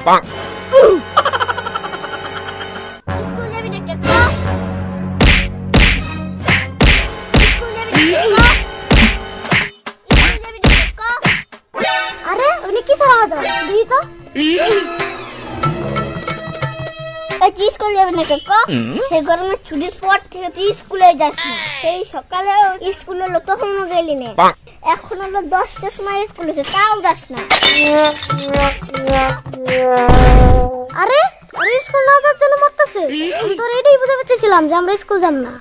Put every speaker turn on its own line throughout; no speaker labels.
School যাবি না কে কো? School যাবি না কে কো? স্কুল যাবি না কে কো? আরে উনি কি সারা আওয়াজ দিই তো তুই স্কুল যাবি না কে কো? সে গরমে ছুটির পর থেকে তুই স্কুলে যাস না। সেই সকালে স্কুলে হলো তখনও গেলি না। এখন হলো 10টার সময় স্কুল এসে তাও যাস না। আরে আরে স্কুল না যাওয়ার জন্য মরতেছে। আমি তোর এটাই বুঝাতে চেয়েছিলাম যে আমরা স্কুল যাব না।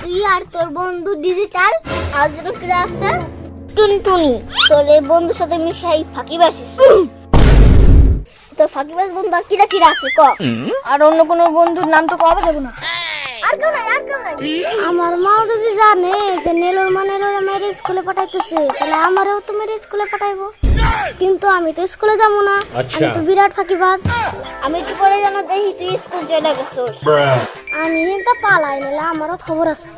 তুই আর তোর বন্ধু ডিজিটাল আর জন কি আছে টুনটুনি, তোর এই বন্ধুর সাথে মিশাই ফাঁকিবাসিস। তোর ফাঁকিবাজ বন্ধু আর কিরা কিরা আছে ক?
আর অন্য কোন বন্ধুর নাম তো কবে দেব না।
আর কেউ নাই, আর কেউ নাই। আমার মাও যদি জানে যে নেলোর মেরে স্কুলে পাঠাইতেছে, তাহলে আমারও তো মেরে স্কুলে পাঠাইবো। কিন্তু আমি তো স্কুলে যাবো না, আমি তো বিরাট ফাঁকিবাজ। আমি একটু পরে জানো দেখি তুই স্কুল চলে গেছিস। আমি তো পালাই, নাহলে আমারও খবর আছে।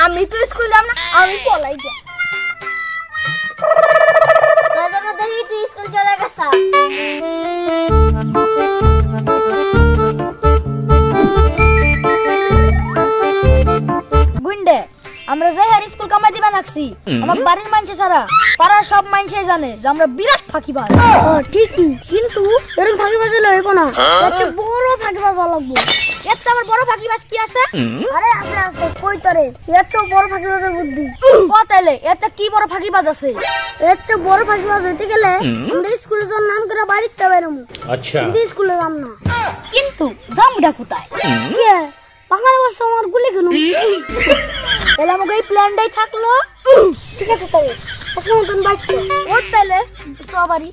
আমি তো স্কুল যাব না, আমি পলাই যাই।
দেখি তুই স্কুল চলে গেছা।
গুন্ডে আমরা যাই আর স্কুল কামাই দিবা লাগছি। আমার বাড়ির মানুষে ছাড়া পাড়ার সব মানুষে জানে যে আমরা বিরাট ফাঁকিবাজ।
ঠিকই, কিন্তু এরকম ফাঁকিবাজ হলে হইব না, একটা বড় ফাঁকিবাজ লাগবো।
এর তো আমার বড় ফাঁকিবাজ কি আছে?
আরে আছে আছে, কই তরে এর চেয়ে বড় ফাঁকিবাজের বুদ্ধি।
তাইলে এতে কি বড় ফাঁকিবাজ আছে?
এর চেয়ে বড় ফাঁকিবাজ হইতে গেলে আমরা স্কুলে যাওয়ার নাম করে বাড়িতে বেরোবো। আচ্ছা, স্কুলে যাম না।
কিন্তু জামুটা কোথায়?
পাখার অবস্থা আমার গুলি কেন?
তাহলে আমাকে এই প্ল্যানটাই থাকলো।
ঠিক আছে তবে আজকে মতন বাচ্চা
ওর তাহলে সবারই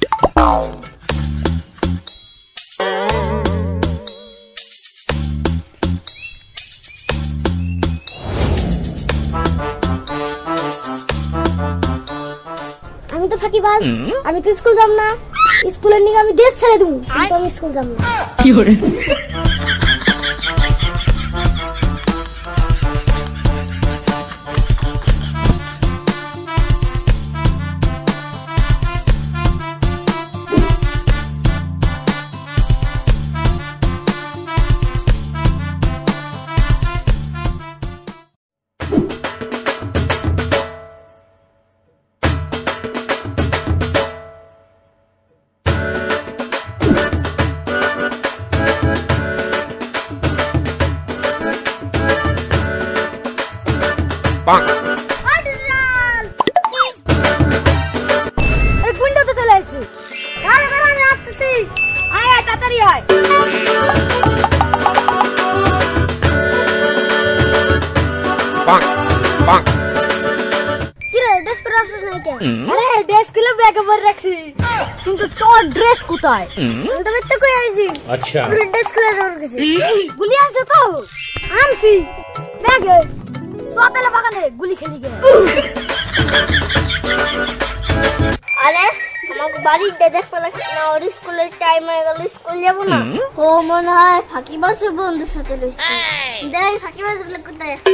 আমি তো ফাঁকিবাজ, আমি তো স্কুল যাব না। স্কুলের নিয়ে আমি দেশ ছেড়ে দেবো, কিন্তু আমি স্কুল যাব না।
কি করে?
আরে কুইন্টা তো চলে আসছি। আরে দাঁড়া, আমি আসতেছি।
আয় আয় তাড়াতাড়ি আয়।
কি রে, ড্রেস পরে আসছিস না এটা?
আরে ড্রেস গুলো ব্যাগে ভরে রাখছি, কিন্তু তোর ড্রেস কোথায়?
আমি তো মিথ্যা কই আইছি।
আচ্ছা,
পুরো ড্রেস খুলে জোর গেছে।
গুলি আনছে তো?
আনছি ব্যাগে।
সতেলে বাগানে গুলি খেলি গে।
আরে আমার বাড়ির দেখ লাগছে না, ওর স্কুলের টাইম হয়ে গেল, স্কুল যাব না। ও মনে হয় ফাঁকিবাজ বন্ধুর সাথে রয়েছে। দেখ ফাঁকিবাজ গুলো কোথায় আছে।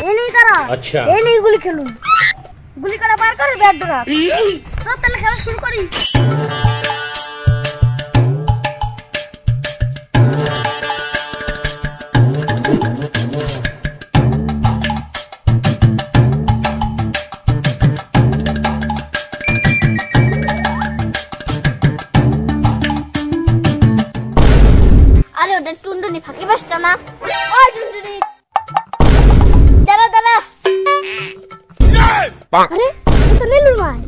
এনেই তারা,
আচ্ছা,
এনেই গুলি খেলুন।
গুলি করা বার করে ব্যাগ ধরা।
সব তাহলে খেলা শুরু করি। আরে ওটা টুনটুনি ফাঁকিবাজটা না? ওই টুনটুনি দাঁড়া দাঁড়া। আরে তো নীলুর মাই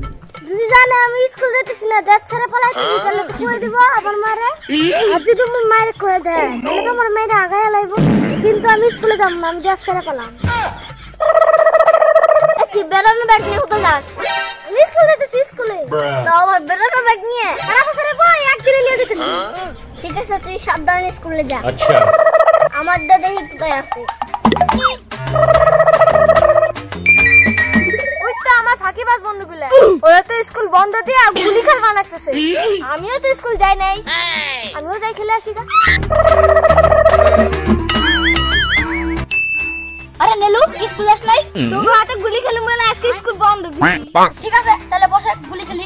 যদি জানে আমি স্কুল যেতেছি না, দেশ ছেড়ে পালাইতেছি, তাহলে তো কই দিব আবার মারে। আর যদি আমার মায়ের কই দেয় তাহলে তো আমার মেয়েটা আগায় লাইব। কিন্তু আমি স্কুলে যাব না, আমি দেশ ছেড়ে পালাম। তুই বেরোনো ব্যাগ নিয়ে কোথায় যাস? আমি স্কুল যেতেছি, স্কুলে। তো আমার বেরোনো ব্যাগ নিয়ে খারাপ বছরে বই একদিনে নিয়ে যেতেছি। ঠিক আছে, তুই সাবধানে স্কুলে যা।
আচ্ছা,
আমার দাদা কোথায় আছে?
ওই তো আমার ফাঁকিবাজ বন্ধুগুলো, ওরা তো স্কুল বন্ধ দিয়ে গুলি খেল বানাচ্ছে। আমিও তো স্কুল যাই নাই, আমিও যাই খেলে আসি গা। আরে নেলু স্কুল আস নাই?
তোর হাতে গুলি খেলে মনে হয় আজকে স্কুল বন্ধ।
ঠিক আছে তাহলে বসে গুলি খেলি।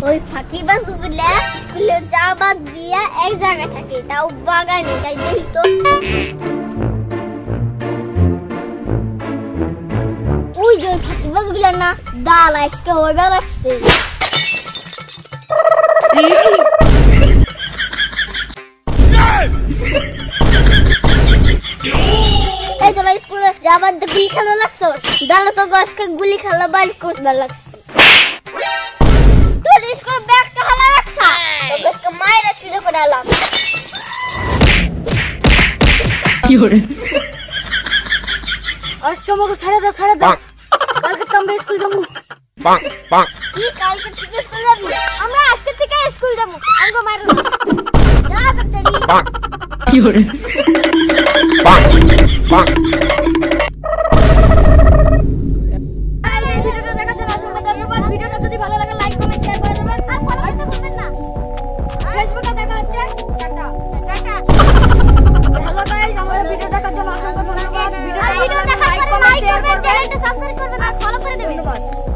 ওই ফাঁকিবাজ গুলা স্কুলে যাওয়া দিয়া এক জায়গায় থাকে, তাও বাগানে। তাই দেখি তো ওই যে ফাঁকিবাজ গুলা না দাল আজকে হইবা রাখছে। এই তোরা স্কুলে যাবার গুলি খেলা লাগছো, দাঁড়া তো আজকে গুলি খেলা বাড়ি করতে লাগছে। তোর স্কুল ব্যাগটা হালা রাখছা, তোকে আজকে মায়ের সুযোগ করে আলাম।
আজকে আমাকে ছেড়ে দাও, কালকে তো আমরা স্কুল যাবো।
কি কালকে থেকে স্কুল যাবি? আমরা আজকে থেকে স্কুল যাবো। আমগো মারো যা করতেরি।
ভিডিওটা দেখার জন্য অসংখ্য ধন্যবাদ। ভিডিওটা যদি ভালো লাগে লাইক কমেন্ট শেয়ার করে দেবেন আর ফলো করতে ভুলবেন না। ফেসবুকে দেখা হচ্ছে। Tata tata. হ্যালো গাইস, আমাদের ভিডিও দেখার জন্য অসংখ্য ধন্যবাদ। ভিডিওটা ভালো লাগলে লাইক কমেন্ট শেয়ার করবেন,
চ্যানেলটা সাবস্ক্রাইব করবেন আর ফলো করে দেবেন।
ধন্যবাদ।